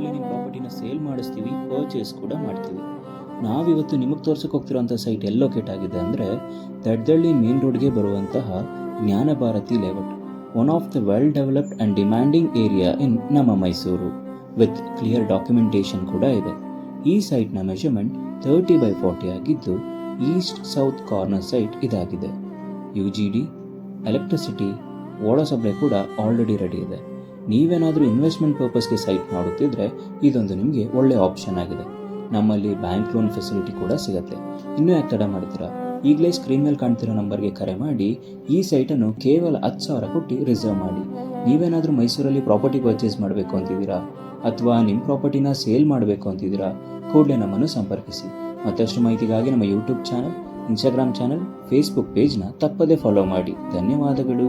ಮೈಸೂರಲ್ಲಿ ನಿಮ್ಮ ಪ್ರಾಪರ್ಟಿನ ಸೇಲ್ ಮಾಡಿಸ್ತೀವಿ, ಪರ್ಚೇಸ್ ಕೂಡ ಮಾಡ್ತೀವಿ. ನಾವಿವತ್ತು ನಿಮಗೆ ತೋರ್ಸಕ್ಕೆ ಹೋಗ್ತಿರೋಂಥ ಸೈಟ್ ಎಲ್ಲಿ ಲೊಕೇಟ್ ಆಗಿದೆ ಅಂದರೆ ದಡ್ದಳ್ಳಿ ಮೇನ್ ರೋಡ್ಗೆ ಬರುವಂತಹ Jnanabharathi layout, one of the well developed and demanding area in ನಮ್ಮ ಮೈಸೂರು, ವಿತ್ ಕ್ಲಿಯರ್ ಡಾಕ್ಯುಮೆಂಟೇಷನ್ ಕೂಡ ಇದೆ. ಈ ಸೈಟ್ನ ಮೆಷರ್ಮೆಂಟ್ 30x40 ಆಗಿದ್ದು ಈಸ್ಟ್ ಸೌತ್ ಕಾರ್ನರ್ ಸೈಟ್ ಇದಾಗಿದೆ. UGD, ಎಲೆಕ್ಟ್ರಿಸಿಟಿ, ವಾಟರ್ ಸಪ್ಲೈ ಕೂಡ ಆಲ್ರೆಡಿ ರೆಡಿ ಇದೆ. ನೀವೇನಾದರೂ ಇನ್ವೆಸ್ಟ್ಮೆಂಟ್ ಪರ್ಪಸ್ಗೆ ಸೈಟ್ ನೋಡುತ್ತಿದ್ರೆ ಇದೊಂದು ನಿಮಗೆ ಒಳ್ಳೆ ಆಪ್ಷನ್ ಆಗಿದೆ. ನಮ್ಮಲ್ಲಿ ಬ್ಯಾಂಕ್ ಲೋನ್ ಫೆಸಿಲಿಟಿ ಕೂಡ ಸಿಗುತ್ತೆ. ಇನ್ನೂ ಯಾಕೆ ತಡ ಮಾಡ್ತೀರಾ? ಈಗಲೇ ಸ್ಕ್ರೀನ್ ಮೇಲೆ ಕಾಣ್ತಿರೋ ನಂಬರ್ಗೆ ಕರೆ ಮಾಡಿ ಈ ಸೈಟನ್ನು ಕೇವಲ 10,000 ಕೊಟ್ಟು ರಿಸರ್ವ್ ಮಾಡಿ. ನೀವೇನಾದರೂ ಮೈಸೂರಲ್ಲಿ ಪ್ರಾಪರ್ಟಿ ಪರ್ಚೇಸ್ ಮಾಡಬೇಕು ಅಂತಿದ್ದೀರಾ ಅಥವಾ ನಿಮ್ಮ ಪ್ರಾಪರ್ಟಿನ ಸೇಲ್ ಮಾಡಬೇಕು ಅಂತಿದ್ದೀರಾ, ಕೂಡಲೇ ನಮ್ಮನ್ನು ಸಂಪರ್ಕಿಸಿ. ಮತ್ತಷ್ಟು ಮಾಹಿತಿಗಾಗಿ ನಮ್ಮ YouTube channel, Instagram channel, Facebook ಪೇಜ್ನ ತಪ್ಪದೇ ಫಾಲೋ ಮಾಡಿ. ಧನ್ಯವಾದಗಳು.